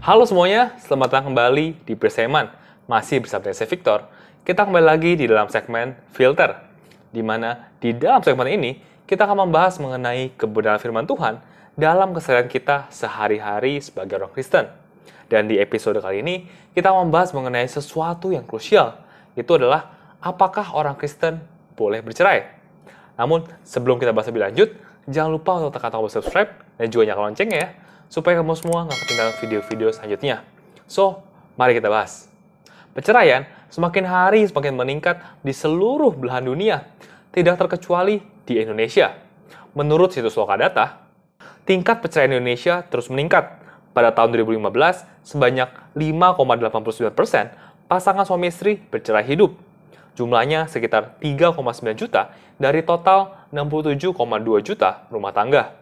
Halo semuanya, selamat datang kembali di Berseman. Masih bersama saya Victor. Kita kembali lagi di dalam segmen Filter, di mana di dalam segmen ini kita akan membahas mengenai kebenaran firman Tuhan dalam keseharian kita sehari-hari sebagai orang Kristen. Dan di episode kali ini kita membahas mengenai sesuatu yang krusial, itu adalah apakah orang Kristen boleh bercerai. Namun sebelum kita bahas lebih lanjut, jangan lupa untuk tekan tombol subscribe dan juga nyalakan loncengnya ya, supaya kamu semua nggak ketinggalan video-video selanjutnya. So, mari kita bahas. Perceraian semakin hari semakin meningkat di seluruh belahan dunia, tidak terkecuali di Indonesia. Menurut situs Lokadata, tingkat perceraian Indonesia terus meningkat. Pada tahun 2015, sebanyak 5,89% pasangan suami istri bercerai hidup. Jumlahnya sekitar 3,9 juta dari total 67,2 juta rumah tangga.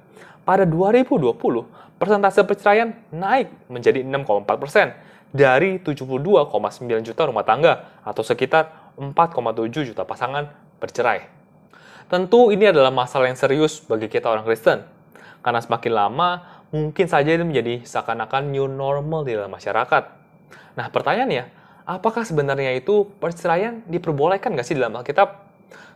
Pada 2020, persentase perceraian naik menjadi 6,4% dari 72,9 juta rumah tangga atau sekitar 4,7 juta pasangan bercerai. Tentu ini adalah masalah yang serius bagi kita orang Kristen, karena semakin lama mungkin saja ini menjadi seakan-akan new normal di dalam masyarakat. Nah pertanyaannya, apakah sebenarnya itu perceraian diperbolehkan nggak sih dalam Alkitab?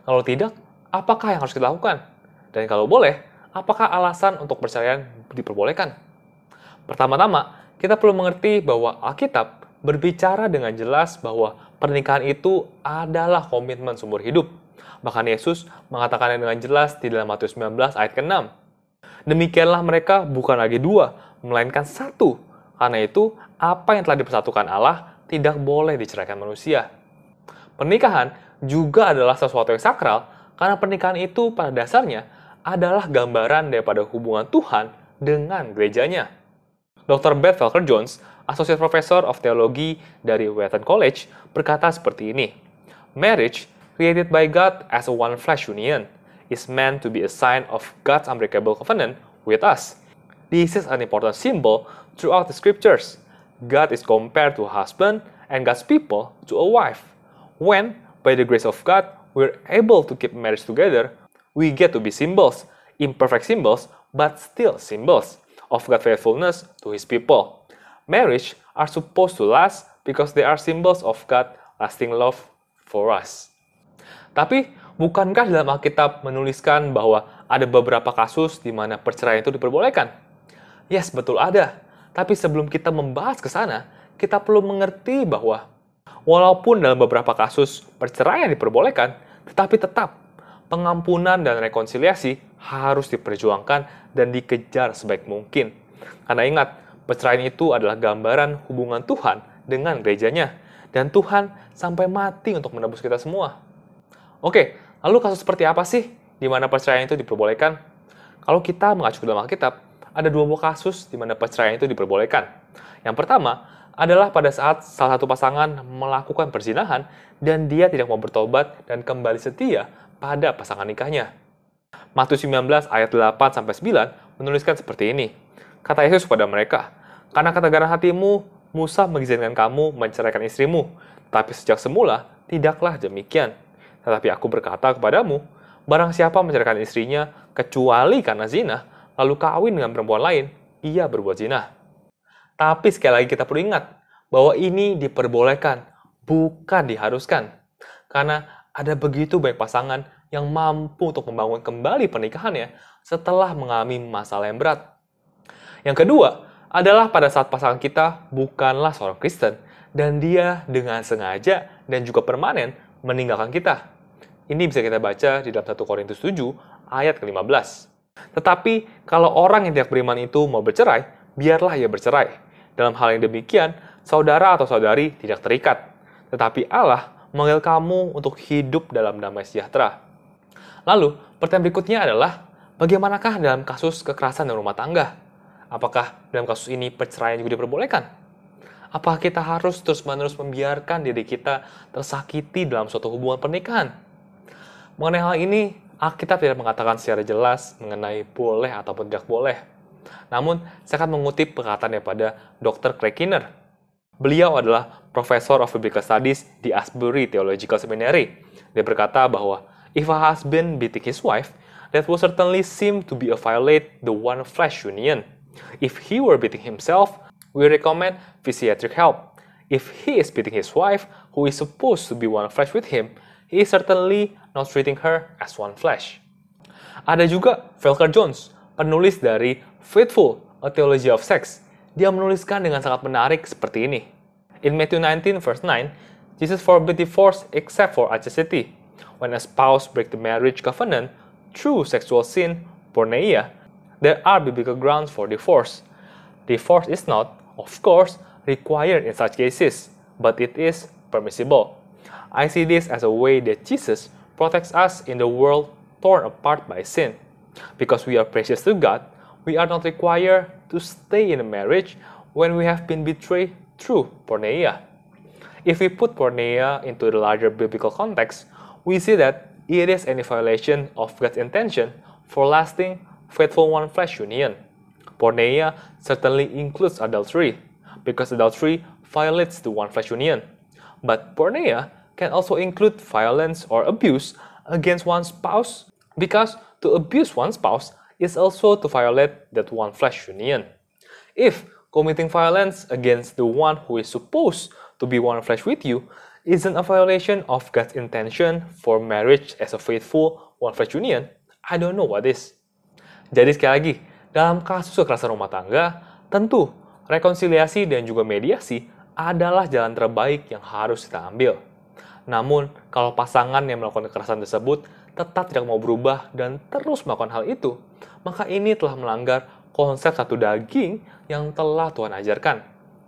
Kalau tidak, apakah yang harus kita lakukan? Dan kalau boleh, apakah alasan untuk perceraian diperbolehkan? Pertama-tama, kita perlu mengerti bahwa Alkitab berbicara dengan jelas bahwa pernikahan itu adalah komitmen seumur hidup. Bahkan Yesus mengatakannya dengan jelas di dalam Matius 19 ayat ke-6. Demikianlah mereka bukan lagi dua, melainkan satu. Karena itu, apa yang telah dipersatukan Allah tidak boleh diceraikan manusia. Pernikahan juga adalah sesuatu yang sakral, karena pernikahan itu pada dasarnya adalah gambaran daripada hubungan Tuhan dengan gerejanya. Dr. Beth Falker Jones, Associate Professor of Theology dari Wheaton College, berkata seperti ini. Marriage, created by God as a one flesh union, is meant to be a sign of God's unbreakable covenant with us. This is an important symbol throughout the scriptures. God is compared to a husband and God's people to a wife. When, by the grace of God, we're able to keep marriage together, we get to be symbols, imperfect symbols, but still symbols of God's faithfulness to His people. Marriage are supposed to last because they are symbols of God's lasting love for us. Tapi, bukankah dalam Alkitab menuliskan bahwa ada beberapa kasus di mana perceraian itu diperbolehkan? Yes, betul ada. Tapi sebelum kita membahas ke sana, kita perlu mengerti bahwa walaupun dalam beberapa kasus perceraian diperbolehkan, tetapi tetap pengampunan dan rekonsiliasi harus diperjuangkan dan dikejar sebaik mungkin. Karena ingat, perceraian itu adalah gambaran hubungan Tuhan dengan gerejanya. Dan Tuhan sampai mati untuk menebus kita semua. Oke, lalu kasus seperti apa sih di mana perceraian itu diperbolehkan? Kalau kita mengacu ke dalam Alkitab, ada dua buah kasus di mana perceraian itu diperbolehkan. Yang pertama adalah pada saat salah satu pasangan melakukan perzinahan dan dia tidak mau bertobat dan kembali setia pada pasangan nikahnya. Matius 19 ayat 8-9 menuliskan seperti ini. Kata Yesus kepada mereka, karena ketegaran hatimu, Musa mengizinkan kamu menceraikan istrimu, tapi sejak semula tidaklah demikian. Tetapi aku berkata kepadamu, barang siapa menceraikan istrinya kecuali karena zina, lalu kawin dengan perempuan lain, ia berbuat zina. Tapi sekali lagi kita perlu ingat bahwa ini diperbolehkan, bukan diharuskan. Karena ada begitu banyak pasangan yang mampu untuk membangun kembali pernikahannya setelah mengalami masalah yang berat. Yang kedua adalah pada saat pasangan kita bukanlah seorang Kristen dan dia dengan sengaja dan juga permanen meninggalkan kita. Ini bisa kita baca di dalam 1 Korintus 7 ayat ke-15. Tetapi kalau orang yang tidak beriman itu mau bercerai, biarlah ia bercerai. Dalam hal yang demikian, saudara atau saudari tidak terikat. Tetapi Allah memanggil kamu untuk hidup dalam damai sejahtera. Lalu, pertanyaan berikutnya adalah, bagaimanakah dalam kasus kekerasan dalam rumah tangga? Apakah dalam kasus ini perceraian juga diperbolehkan? Apakah kita harus terus-menerus membiarkan diri kita tersakiti dalam suatu hubungan pernikahan? Mengenai hal ini, Alkitab tidak mengatakan secara jelas mengenai boleh ataupun tidak boleh. Namun, saya akan mengutip perkataan daripada Dr. Craig Keener. Beliau adalah Professor of Biblical Studies di Asbury Theological Seminary. Dia berkata bahwa, if a husband beating his wife, that will certainly seem to be a violate the one flesh union. If he were beating himself, we recommend physiatric help. If he is beating his wife, who is supposed to be one flesh with him, he is certainly not treating her as one flesh. Ada juga Volker Jones, penulis dari Faithful, A Theology of Sex. Dia menuliskan dengan sangat menarik seperti ini. In Matthew 19 verse 9, Jesus forbid divorce except for unchastity. When a spouse breaks the marriage covenant through sexual sin, porneia, there are biblical grounds for divorce. Divorce is not, of course, required in such cases, but it is permissible. I see this as a way that Jesus protects us in the world torn apart by sin. Because we are precious to God, we are not required to stay in a marriage when we have been betrayed through porneia. If we put porneia into the larger biblical context, we see that it is any violation of God's intention for lasting, faithful one-flesh union. Porneia certainly includes adultery, because adultery violates the one-flesh union. But porneia can also include violence or abuse against one's spouse, because to abuse one's spouse is also to violate that one-flesh union. If committing violence against the one who is supposed to be one flesh with you isn't a violation of God's intention for marriage as a faithful one flesh union, I don't know what is. Jadi sekali lagi, dalam kasus kekerasan rumah tangga, tentu rekonsiliasi dan juga mediasi adalah jalan terbaik yang harus kita ambil. Namun, kalau pasangan yang melakukan kekerasan tersebut tetap tidak mau berubah dan terus melakukan hal itu, maka ini telah melanggar konsep satu daging yang telah Tuhan ajarkan.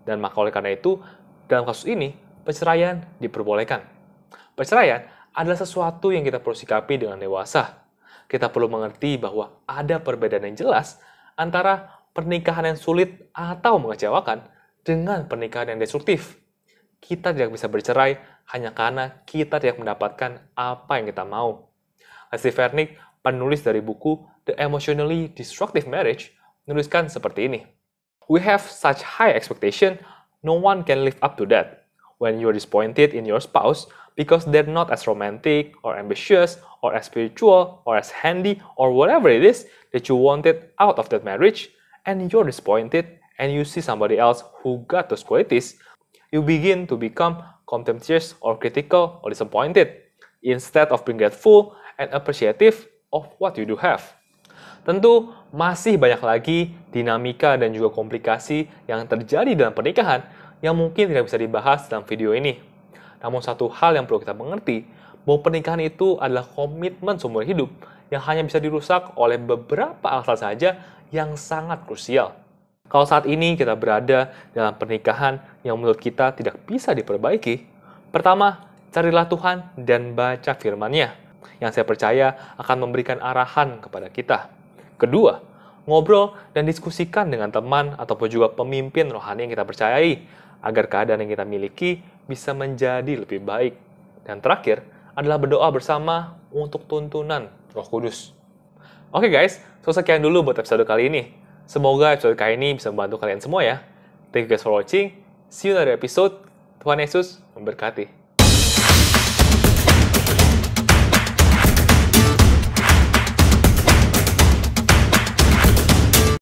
Dan maka oleh karena itu, dalam kasus ini, perceraian diperbolehkan. Perceraian adalah sesuatu yang kita perlu sikapi dengan dewasa. Kita perlu mengerti bahwa ada perbedaan yang jelas antara pernikahan yang sulit atau mengecewakan dengan pernikahan yang destruktif. Kita tidak bisa bercerai hanya karena kita tidak mendapatkan apa yang kita mau. Leslie Vernick, penulis dari buku The Emotionally Destructive Marriage, menuliskan seperti ini. We have such high expectation, no one can live up to that. When you're disappointed in your spouse because they're not as romantic or ambitious or as spiritual or as handy or whatever it is that you wanted out of that marriage, and you're disappointed and you see somebody else who got those qualities, you begin to become contemptuous or critical or disappointed instead of being grateful and appreciative of what you do have. Tentu, masih banyak lagi dinamika dan juga komplikasi yang terjadi dalam pernikahan yang mungkin tidak bisa dibahas dalam video ini. Namun satu hal yang perlu kita mengerti, bahwa pernikahan itu adalah komitmen seumur hidup yang hanya bisa dirusak oleh beberapa alasan saja yang sangat krusial. Kalau saat ini kita berada dalam pernikahan yang menurut kita tidak bisa diperbaiki, pertama, carilah Tuhan dan baca firman-Nya, yang saya percaya akan memberikan arahan kepada kita. Kedua, ngobrol dan diskusikan dengan teman ataupun juga pemimpin rohani yang kita percayai, agar keadaan yang kita miliki bisa menjadi lebih baik. Dan terakhir, adalah berdoa bersama untuk tuntunan Roh Kudus. Oke guys, so sekian dulu buat episode kali ini. Semoga episode kali ini bisa membantu kalian semua ya. Thank you guys for watching. See you in another episode. Tuhan Yesus memberkati.